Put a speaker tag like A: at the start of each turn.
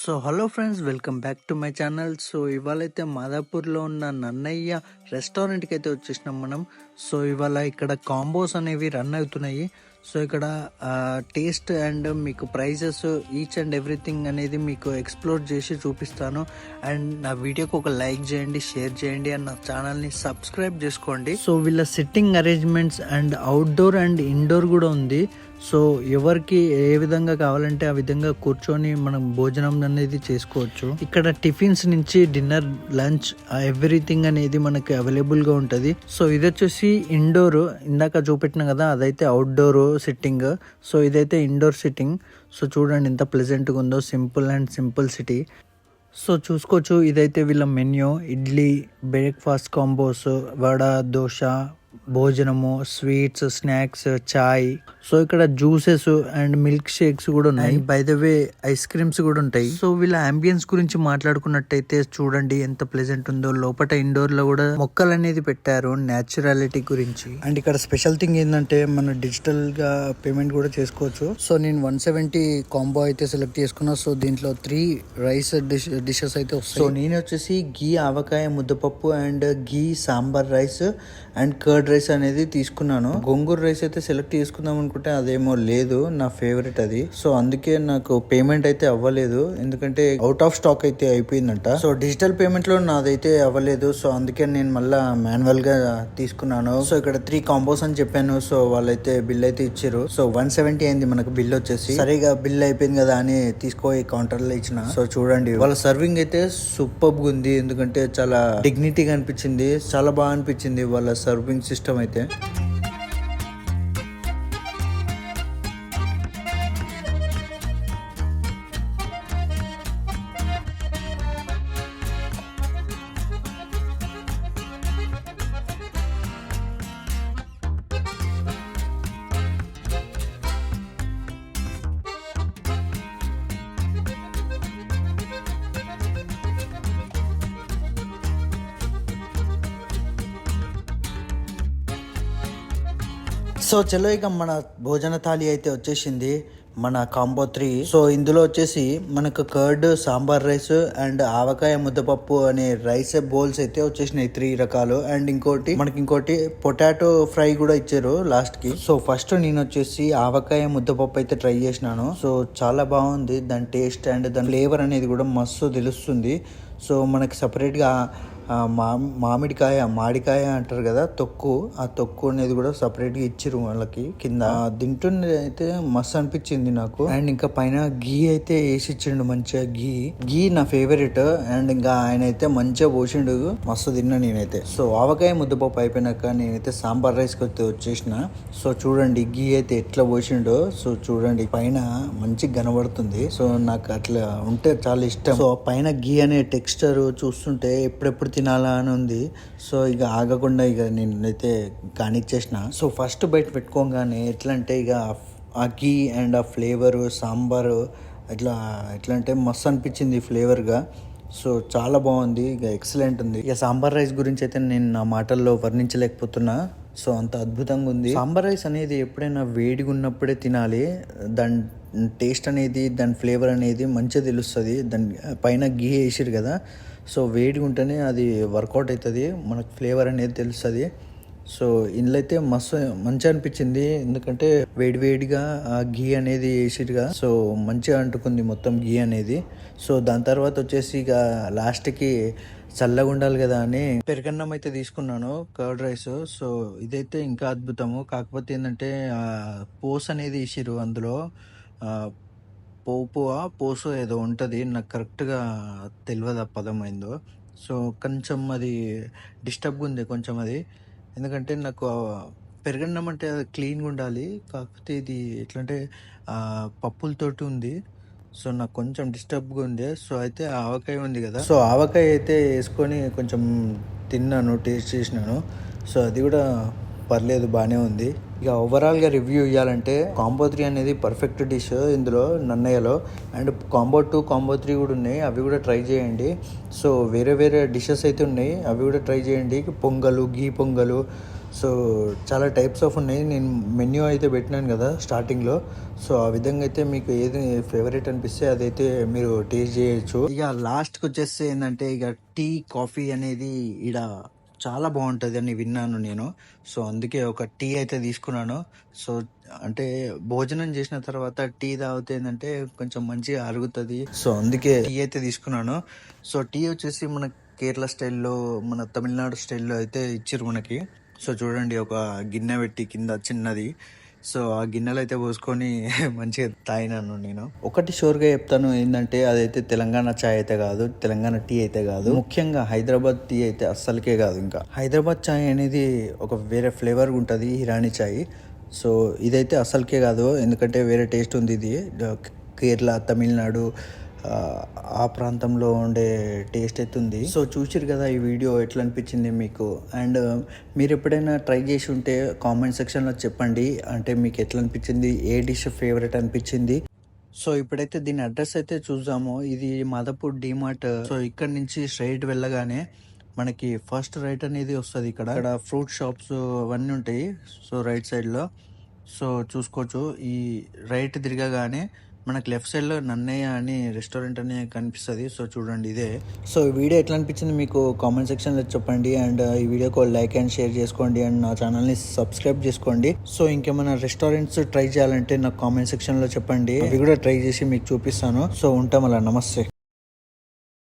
A: So hello friends, welcome back to my channel. So ఇవాళైతే మాదాపూర్లో ఉన్న నన్నయ్య రెస్టారెంట్కి అయితే వచ్చేసినాం మనం. సో ఇవాళ ఇక్కడ కాంబోస్ అనేవి రన్ అవుతున్నాయి. సో ఇక్కడ టేస్ట్ అండ్ మీకు ప్రైజెస్ ఈచ్ అండ్ ఎవ్రీథింగ్ అనేది మీకు ఎక్స్ప్లోర్ చేసి చూపిస్తాను. అండ్ నా వీడియోకి ఒక లైక్ చేయండి, షేర్ చేయండి, అండ్ నా ఛానల్ని సబ్స్క్రైబ్ చేసుకోండి. సో వీళ్ళ sitting arrangements and outdoor and indoor కూడా ఉంది. సో ఎవరికి ఏ విధంగా కావాలంటే ఆ విధంగా కూర్చొని మనం భోజనం అనేది చేసుకోవచ్చు. ఇక్కడ టిఫిన్స్ నుంచి డిన్నర్, లంచ్, ఎవ్రీథింగ్ అనేది మనకి అవైలబుల్ గా ఉంటది. సో ఇది వచ్చేసి ఇండోర్, ఇందాక చూపెట్టిన కదా అదైతే అవుట్డోర్ సిట్టింగ్. సో ఇదైతే ఇండోర్ సిట్టింగ్. సో చూడండి ఎంత ప్లెజెంట్ గా ఉందో, simple and simple city. So చూసుకోవచ్చు, ఇదైతే వీళ్ళ menu. Idli, breakfast combos, vada, dosa, భోజనము, స్వీట్స్, స్నాక్స్, చాయ్. సో ఇక్కడ జ్యూసెస్ అండ్ మిల్క్ షేక్స్ కూడా ఉన్నాయి. By the way ice creams కూడా ఉంటాయి. సో వీళ్ళ అంబియన్స్ గురించి మాట్లాడుకున్నట్టయితే చూడండి ఎంత ప్లెజెంట్ ఉందో. లోపల ఇండోర్ లో కూడా మొక్కలు అనేది పెట్టారు న్యాచురాలిటీ గురించి. అండ్ ఇక్కడ స్పెషల్ థింగ్ ఏంటంటే మన డిజిటల్ గా పేమెంట్ కూడా చేసుకోవచ్చు. సో నేను 170 కాంబో అయితే సెలెక్ట్ చేసుకున్నా. సో దీంట్లో 3 రైస్ డిషెస్ అయితే వస్తాయి. సో నేను వచ్చేసి గీ ఆవకాయ ముద్దపప్పు and ghee sambar rice and curd rice అనేది తీసుకున్నాను. గోంగూర రైస్ అయితే సెలెక్ట్ చేసుకుందాం అనుకుంటే అదేమో లేదు, నా ఫేవరెట్ అది. సో అందుకే నాకు పేమెంట్ అయితే అవ్వలేదు, ఎందుకంటే అవుట్ ఆఫ్ స్టాక్ అయితే అయిపోయిందంట. సో డిజిటల్ పేమెంట్ లో నాదైతే అవ్వలేదు. సో అందుకే నేను మళ్ళా మాన్యువల్ గా తీసుకున్నాను. సో ఇక్కడ 3 కాంబోస్ అని చెప్పాను. సో వాళ్ళైతే బిల్ అయితే ఇచ్చారు. సో 170 అయింది మనకు బిల్ వచ్చేసి. సరిగా బిల్ అయిపోయింది కదా అని తీసుకోయి కౌంటర్ లో ఇచ్చిన. సో చూడండి వాళ్ళ సర్వింగ్ అయితే సూపర్ గా ఉంది, ఎందుకంటే చాలా డిగ్నిటీగా అనిపించింది, చాలా బాగా అనిపించింది వాళ్ళ సర్వింగ్ సిస్టమ్ అయితే. సో చలో ఇక మన భోజన థాలి అయితే వచ్చేసింది, మన కాంబో 3. సో ఇందులో వచ్చేసి మనకు కర్డ్, సాంబార్ రైస్ అండ్ ఆవకాయ ముద్దపప్పు అనే రైస్ బౌల్స్ అయితే వచ్చేసినాయి 3 రకాలు. అండ్ ఇంకోటి పొటాటో ఫ్రై కూడా ఇచ్చారు లాస్ట్ కి. సో ఫస్ట్ నేను వచ్చేసి ఆవకాయ ముద్దపప్పు అయితే ట్రై చేసినాను. సో చాలా బాగుంది, దాని టేస్ట్ అండ్ దాని ఫ్లేవర్ అనేది కూడా మస్తు తెలుస్తుంది. సో మనకి సపరేట్ గా మామిడికాయ అంటారు కదా, తొక్కు, ఆ తొక్కు అనేది కూడా సపరేట్ గా ఇచ్చిరు వాళ్ళకి కింద. తింటుండే అయితే మస్తు అనిపించింది నాకు. అండ్ ఇంకా పైన గీ అయితే వేసి ఇచ్చిండు మంచిగా. గీ నా ఫేవరెట్. అండ్ ఇంకా ఆయన అయితే మంచిగా పోసిండు, మస్తు తిన్నా నేనైతే. సో ఆవకాయ ముద్దపప్పు అయిపోయినాక నేనైతే సాంబార్ రైస్ కి వచ్చేసిన. సో చూడండి గీ అయితే ఎట్లా పోసిండో. సో చూడండి పైన మంచిగా కనబడుతుంది. సో నాకు అట్లా ఉంటే చాలా ఇష్టం. సో పైన గీ అనే టెక్స్చర్ చూస్తుంటే ఎప్పుడెప్పుడు తినాలా అని ఉంది. సో ఇక ఆగకుండా ఇక నేనైతే కానిచ్చేసిన. సో ఫస్ట్ బయట పెట్టుకోగానే ఎట్లా అంటే ఇక ఆ గీ అండ్ ఆ ఫ్లేవరు, సాంబారు ఎట్లా అంటే మస్తు అనిపించింది ఫ్లేవర్గా. సో చాలా బాగుంది, ఇక ఎక్సలెంట్ ఉంది. ఇక సాంబార్ రైస్ గురించి అయితే నేను నా మాటల్లో వర్ణించలేకపోతున్నా. సో అంత అద్భుతంగా ఉంది. సాంబార్ రైస్ అనేది ఎప్పుడైనా వేడిగా ఉన్నప్పుడే తినాలి. దాని టేస్ట్ అనేది, దాని ఫ్లేవర్ అనేది మంచిగా తెలుస్తుంది. దాని పైన గీ వేసిరు కదా, సో వేడిగా ఉంటేనే అది వర్కౌట్ అవుతుంది, మనకు ఫ్లేవర్ అనేది తెలుస్తుంది. సో ఇందులో అయితే మస్తు మంచిగా అనిపించింది, ఎందుకంటే వేడిగా ఆ గీ అనేది వేసిరుగా. సో మంచిగా అంటుకుంది మొత్తం గీ అనేది. సో దాని తర్వాత వచ్చేసి ఇక లాస్ట్కి చల్లగా ఉండాలి కదా అని పెరుగన్నం అయితే తీసుకున్నాను, కర్డ్ రైస్. సో ఇదైతే ఇంకా అద్భుతము. కాకపోతే ఏంటంటే పోస్ అనేది వేసిరు అందులో. పోసో ఏదో ఉంటుంది, నాకు కరెక్ట్గా తెలియదు ఆ పదం అయిందో. సో కొంచెం అది డిస్టర్బ్గా ఉంది కొంచెం అది, ఎందుకంటే నాకు పెరుగన్నం అంటే అది క్లీన్గా ఉండాలి. కాకపోతే ఇది ఎట్లంటే పప్పులతోటి ఉంది. సో నాకు కొంచెం డిస్టర్బ్గా ఉంది. సో అయితే ఆవకాయ ఉంది కదా, సో ఆవకాయ అయితే వేసుకొని కొంచెం తిన్నాను, టేస్ట్ చేసినాను. సో అది కూడా పర్లేదు, బాగానే ఉంది. ఇక ఓవరాల్గా రివ్యూ ఇవ్వాలంటే కాంబో 3 అనేది పర్ఫెక్ట్ డిష్ ఇందులో నన్నయ్యలో. అండ్ కాంబో 2, కాంబో 3 కూడా ఉన్నాయి, అవి కూడా ట్రై చేయండి. సో వేరే డిషెస్ అయితే ఉన్నాయి, అవి కూడా ట్రై చేయండి. పొంగలు, గీ పొంగలు, సో చాలా టైప్స్ ఆఫ్ ఉన్నాయి. నేను మెన్యూ అయితే పెట్టినాను కదా స్టార్టింగ్లో. సో ఆ విధంగా అయితే మీకు ఏది ఫేవరెట్ అనిపిస్తే అదైతే మీరు టేస్ట్ చేయొచ్చు. ఇక లాస్ట్కి వచ్చేస్తే ఏంటంటే ఇక టీ కాఫీ అనేది ఈడ చాలా బాగుంటుంది అని విన్నాను నేను. సో అందుకే ఒక టీ అయితే తీసుకున్నాను. సో అంటే భోజనం చేసిన తర్వాత టీ తాగితే ఏంటంటే కొంచెం మంచిగా అరుగుతుంది. సో అందుకే టీ అయితే తీసుకున్నాను. సో టీ వచ్చేసి మన కేరళ స్టైల్లో, మన తమిళనాడు స్టైల్లో అయితే ఇచ్చిర్రు మనకి. సో చూడండి, ఒక గిన్నె పెట్టి కింద చిన్నది. సో ఆ గిన్నెలో అయితే పోసుకొని మంచిగా తాగినాను నేను. ఒకటి షూర్గా చెప్తాను ఏంటంటే అదైతే తెలంగాణ చాయ్ అయితే కాదు, తెలంగాణ టీ అయితే కాదు, ముఖ్యంగా హైదరాబాద్ టీ అయితే అస్సలకే కాదు. ఇంకా హైదరాబాద్ చాయ్ అనేది ఒక వేరే ఫ్లేవర్ ఉంటుంది, ఇరానీ చాయ్. సో ఇదైతే అస్సలకే కాదు, ఎందుకంటే వేరే టేస్ట్ ఉంది ఇది. కేరళ, తమిళనాడు ఆ ప్రాంతంలో ఉండే టేస్ట్ అయితే ఉంది. సో చూసిరు కదా ఈ వీడియో, ఎట్లా అనిపించింది మీకు? అండ్ మీరు ఎప్పుడైనా ట్రై చేసి ఉంటే కామెంట్ సెక్షన్లో చెప్పండి. అంటే మీకు ఎట్లా అనిపించింది, ఏ డిష్ ఫేవరెట్ అనిపించింది. సో ఇప్పుడైతే దీని అడ్రస్ అయితే చూద్దాము. ఇది మాదాపూర్ డిమార్ట్. సో ఇక్కడ నుంచి స్ట్రైట్ వెళ్ళగానే మనకి ఫస్ట్ రైట్ అనేది వస్తుంది. ఇక్కడ ఫ్రూట్ షాప్స్ అవన్నీ ఉంటాయి. సో రైట్ సైడ్లో సో చూసుకోవచ్చు. ఈ రైట్ తిరగగానే మనకి లెఫ్ట్ సైడ్లో నన్నయ్య అని రెస్టారెంట్ అని కనిపిస్తుంది. సో చూడండి ఇదే. సో ఈ వీడియో ఎట్లా అనిపించింది మీకు కామెంట్ సెక్షన్లో చెప్పండి. అండ్ ఈ వీడియోకి లైక్ అండ్ షేర్ చేసుకోండి. అండ్ నా ఛానల్ని సబ్స్క్రైబ్ చేసుకోండి. సో ఇంకేమైనా రెస్టారెంట్స్ ట్రై చేయాలంటే నాకు కామెంట్ సెక్షన్లో చెప్పండి, అవి కూడా ట్రై చేసి మీకు చూపిస్తాను. సో ఉంటాం అలా. నమస్తే.